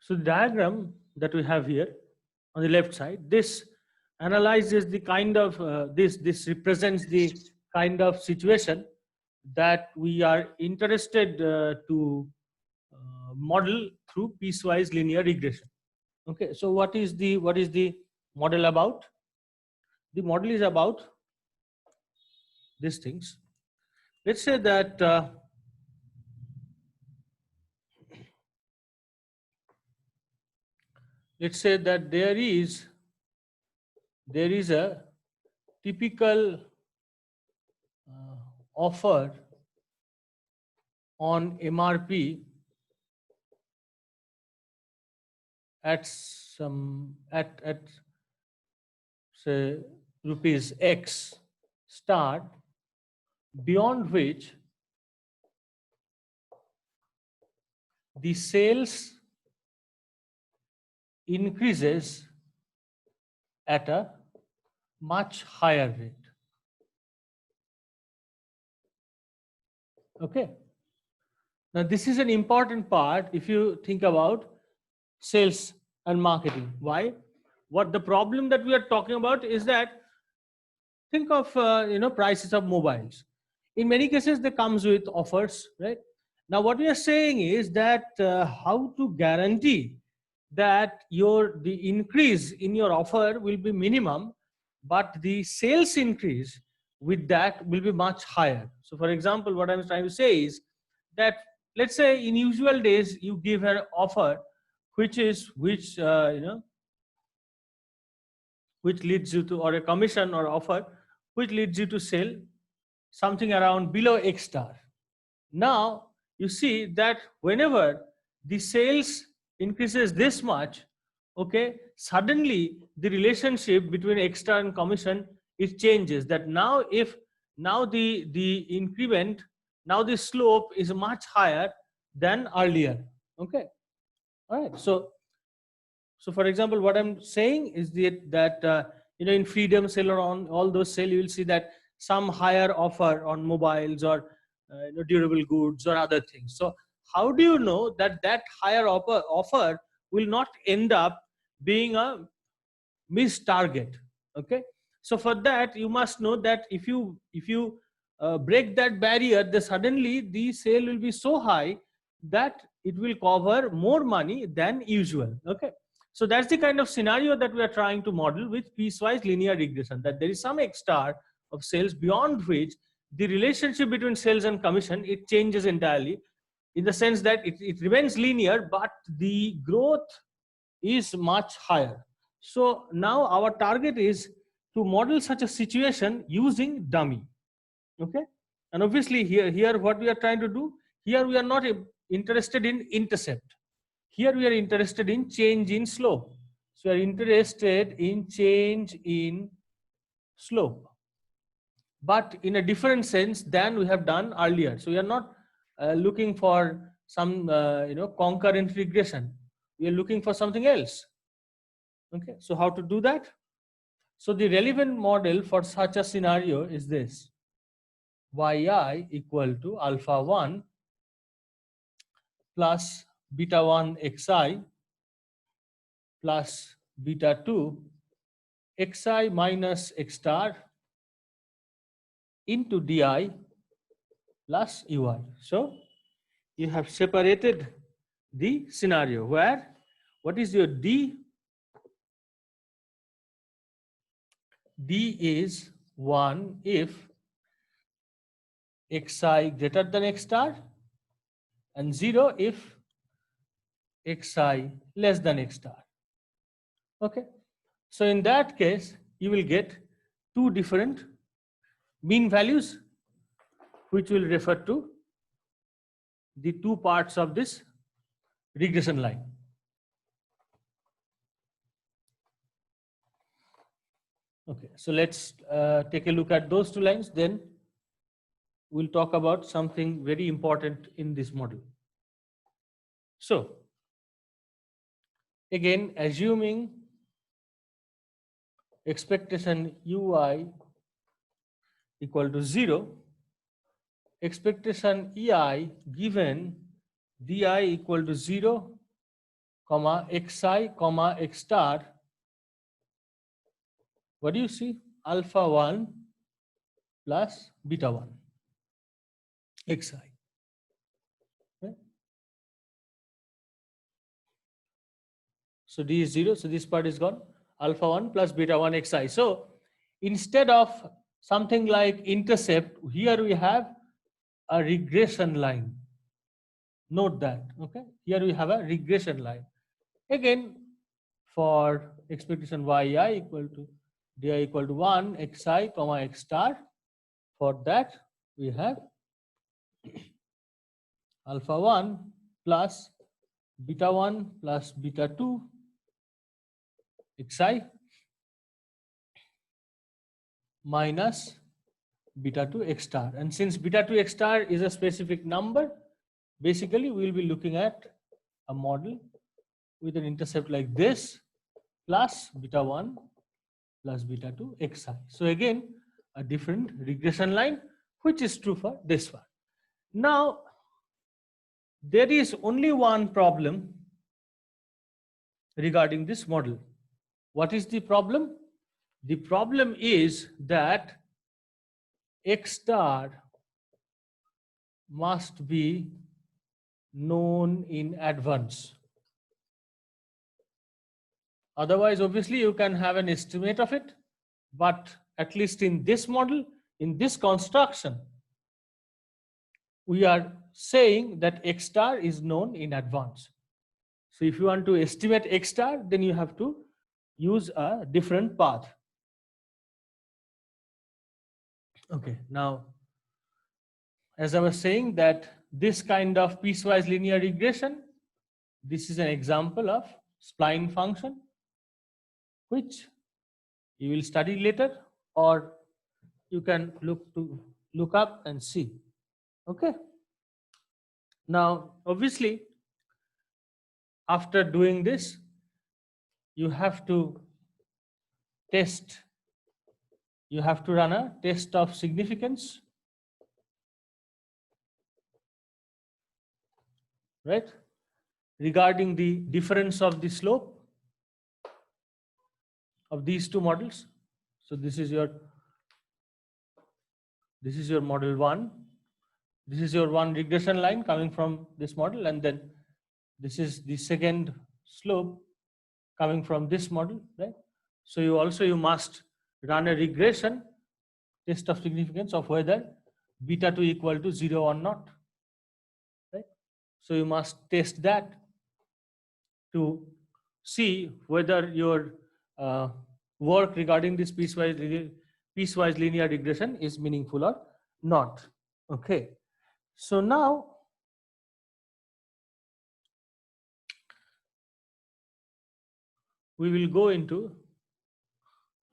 So the diagram that we have here on the left side, this analyzes the kind of this represents the kind of situation that we are interested to model through piecewise linear regression. Okay, so what is the model about? The model is about these things. Let's say that there is a typical offer on MRP at say rupees X star, beyond which the sales increases at a much higher rate. Okay. Now this is an important part if you think about sales and marketing. Why? What the problem that we are talking about is that, think of prices of mobiles. In many cases they comes with offers, right? Now what we are saying is that how to guarantee that the increase in your offer will be minimum, but the sales increase with that will be much higher. So for example, what I'm trying to say is that, let's say in usual days you give an offer which leads you to, or a commission or offer which leads you to sell something around below X star. Now you see that whenever the sales increases this much, okay, suddenly the relationship between X star and commission, it changes. That now the increment, now the slope is much higher than earlier. Okay, all right. So for example, what I'm saying is that in Freedom Sale or on all those sale, you will see that some higher offer on mobiles or durable goods or other things. So how do you know that that higher offer will not end up being a missed target? Okay, so for that you must know that if you break that barrier, then suddenly the sale will be so high that it will cover more money than usual. Okay, so that's the kind of scenario that we are trying to model with piecewise linear regression, that there is some X star of sales beyond which the relationship between sales and commission, it changes entirely, in the sense that it remains linear but the growth is much higher. So now our target is to model such a situation using dummy. Okay, and obviously here what we are trying to do, here we are not interested in intercept, here we are interested in change in slope. So we are interested in change in slope, but in a different sense than we have done earlier. So we are not looking for some concurrent regression, we are looking for something else. Okay, so how to do that? So the relevant model for such a scenario is this: yi equal to alpha 1 plus beta 1 xi plus beta 2 xi minus x star into di plus ui. So you have separated the scenario where what is your d? D is 1 if xi greater than x star and 0 if xi less than x star. Okay, so in that case you will get two different mean values which will refer to the two parts of this regression line. Okay, so let's take a look at those two lines, then we'll talk about something very important in this model. So again, assuming expectation ui equal to 0, expectation ei given di equal to 0 comma xi comma x star, what do you see? Alpha 1 plus beta 1 xi. Right? So d is 0, so this part is gone. Alpha 1 plus beta 1 xi. So instead of something like intercept, here we have a regression line. Note that, okay? Here we have a regression line. Again, for expectation yi equal to di equal to 1 xi comma x star, for that we have alpha 1 plus beta 1 plus beta 2 xi minus beta 2 x star. And since beta 2 x star is a specific number, basically we will be looking at a model with an intercept like this plus beta 1 plus beta 2 xi. So again, a different regression line, which is true for this one. Now, there is only one problem regarding this model. What is the problem? The problem is that x star must be known in advance. Otherwise, obviously, you can have an estimate of it, but at least in this model, in this construction, we are saying that x star is known in advance. So if you want to estimate x star, then you have to use a different path. Okay, now, as I was saying that this kind of piecewise linear regression, this is an example of spline function, which you will study later, or you can look up and see. Okay. Now, obviously, after doing this, you have to test. You have to run a test of significance, right? Regarding the difference of the slope of these two models. So this is your model 1. This is your one regression line coming from this model, and then this is the second slope coming from this model, right? So you must run a regression test of significance of whether beta 2 equal to 0 or not, right? So you must test that to see whether your work regarding this piecewise linear regression is meaningful or not. Okay. So now we will go into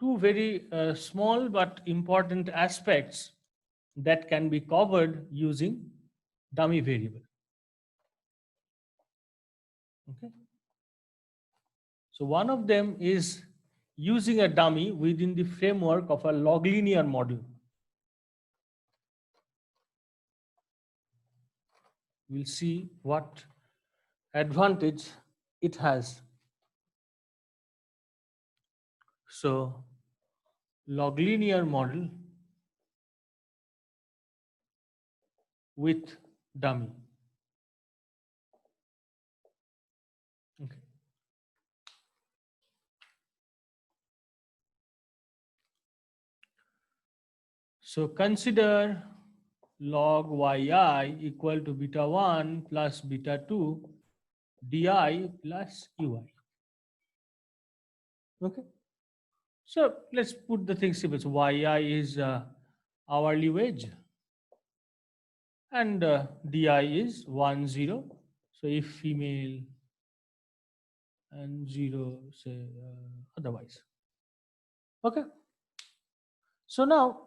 two very small but important aspects that can be covered using dummy variable. Okay. So one of them is using a dummy within the framework of a log linear model. We'll see what advantage it has. So log linear model with dummy. Okay. So consider log yi equal to beta 1 plus beta 2 di plus ui. Okay. So let's put the things simple. So yi is hourly wage, and di is 1 0. So if female and 0 say otherwise. Okay. So now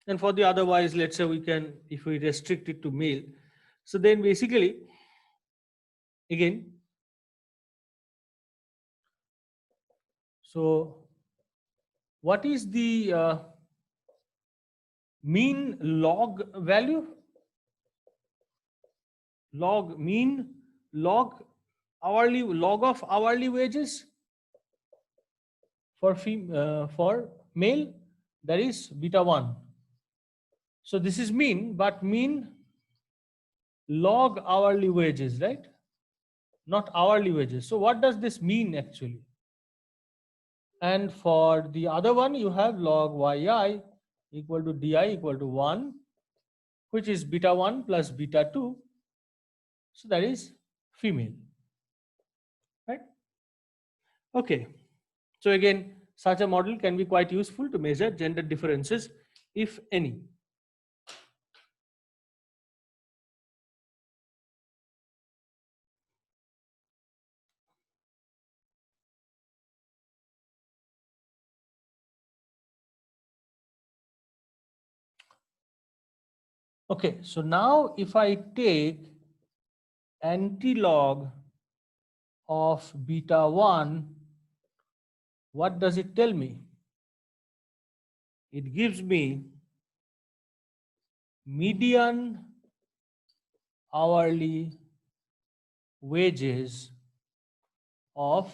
and for the otherwise, let's say we can, if we restrict it to male, so then basically again, so what is the mean log value? log mean, log hourly, log of hourly wages for male, that is beta 1. So this is mean, but mean log hourly wages, right? Not hourly wages. So what does this mean actually? And for the other one, you have log yi equal to di equal to 1, which is beta 1 plus beta 2. So that is female, right? Okay. So again, such a model can be quite useful to measure gender differences, if any. Okay, so now if I take anti-log of beta 1, what does it tell me? It gives me median hourly wages of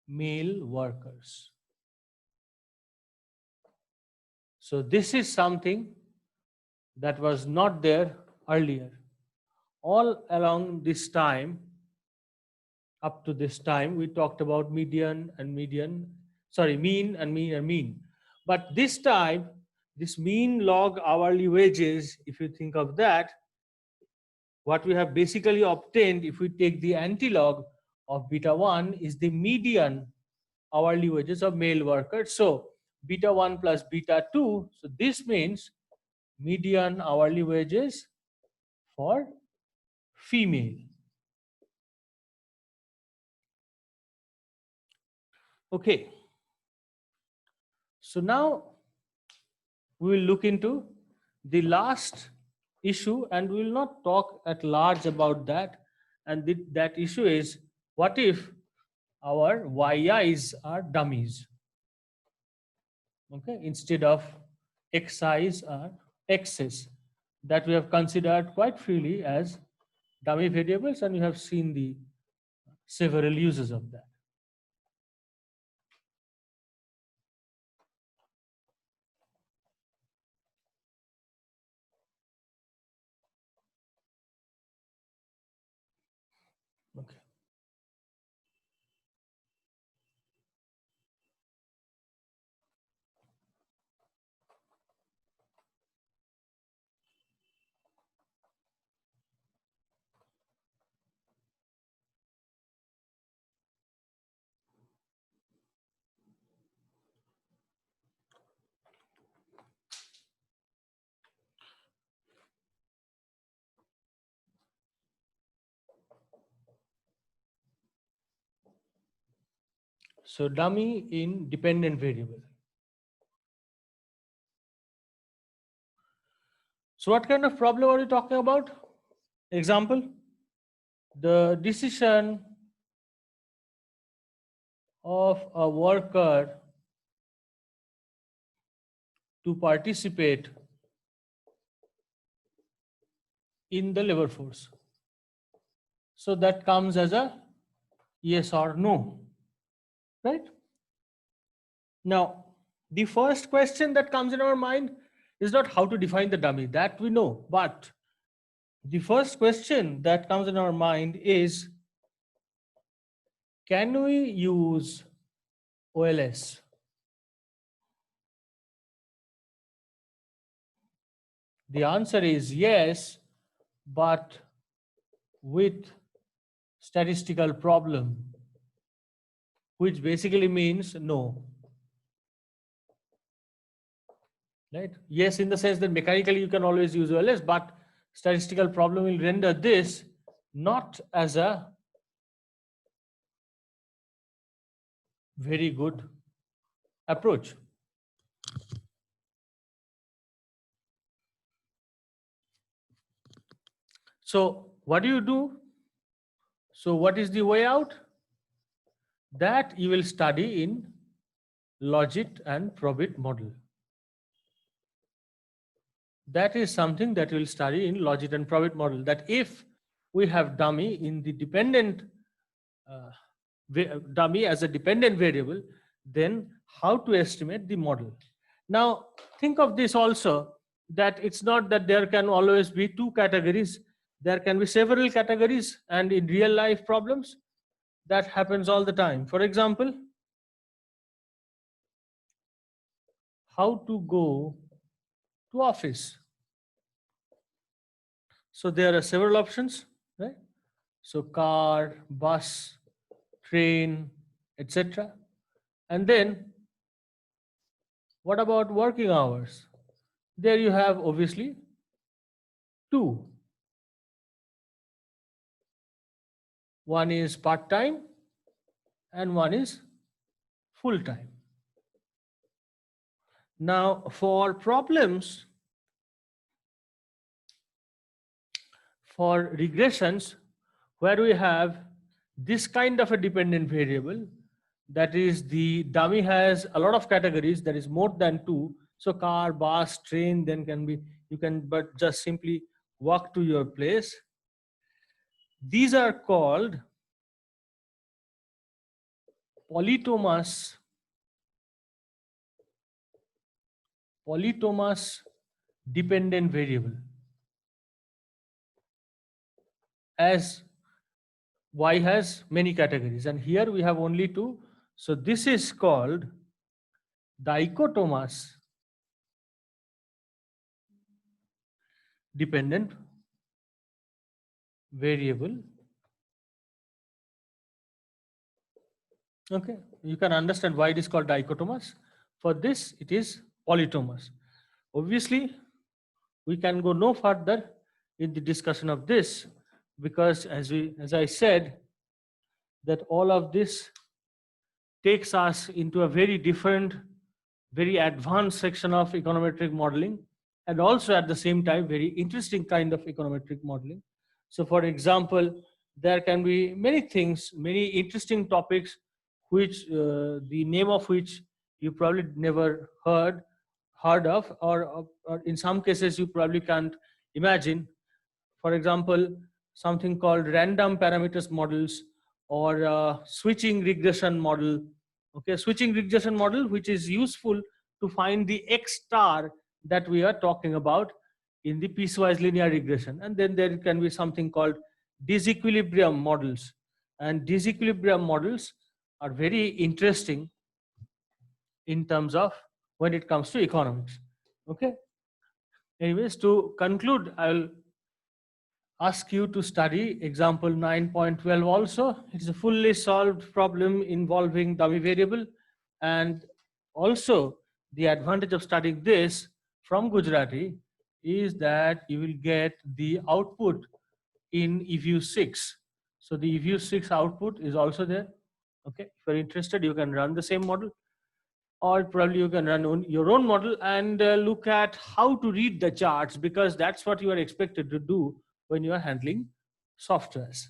male workers. So this is something that was not there earlier. All along this time, up to this time, we talked about mean and mean. But this time, this mean log hourly wages, if you think of that, what we have basically obtained, if we take the anti-log of beta 1, is the median hourly wages of male workers. So beta 1 plus beta 2, so this means median hourly wages for female. Okay. So now we will look into the last issue, and we will not talk at large about that. And that issue is, what if our YIs are dummies? Okay, instead of XIs are X's, that we have considered quite freely as dummy variables, and you have seen the several uses of that. Okay. So dummy in dependent variable. So what kind of problem are we talking about? Example, the decision of a worker to participate in the labor force. So that comes as a yes or no, right? Now, the first question that comes in our mind is not how to define the dummy, that we know, but the first question that comes in our mind is, can we use OLS? The answer is yes, but with statistical problem, which basically means no. Right? Yes, in the sense that mechanically you can always use OLS, but statistical problem will render this not as a very good approach. So what do you do? So what is the way out? That you will study in logit and probit model. That is something that you will study in logit and probit model, that if we have dummy in the dependent dummy as a dependent variable, then how to estimate the model. Now, think of this also, that it's not that there can always be two categories. There can be several categories, and in real life problems, that happens all the time. For example, how to go to office. So there are several options, right? So car, bus, train, etc. And then what about working hours? There you have obviously two. One is part-time and one is full-time. Now for problems, for regressions, where we have this kind of a dependent variable, that is the dummy has a lot of categories, that is more than two. So car, bus, train, then can be, you can but just simply walk to your place. These are called polytomous dependent variable, as Y has many categories and here we have only two. So this is called dichotomous dependent variable. Okay, you can understand why it is called dichotomous. For this, it is polytomous. Obviously, we can go no further in the discussion of this, because as I said, that all of this takes us into a very different, very advanced section of econometric modeling, and also at the same time very interesting kind of econometric modeling. So for example, there can be many things, many interesting topics which the name of which you probably never heard of, or in some cases you probably can't imagine. For example, something called random parameters models, or switching regression model. Okay, switching regression model, which is useful to find the X star that we are talking about in the piecewise linear regression. And then there can be something called disequilibrium models. And disequilibrium models are very interesting in terms of when it comes to economics. Okay. Anyways, to conclude, I will ask you to study example 9.12 also. It's a fully solved problem involving dummy variable. And also the advantage of studying this from Gujarati is that you will get the output in EView 6. So the EView 6 output is also there. Okay, if you're interested, you can run the same model, or probably you can run your own model and look at how to read the charts, because that's what you are expected to do when you are handling softwares.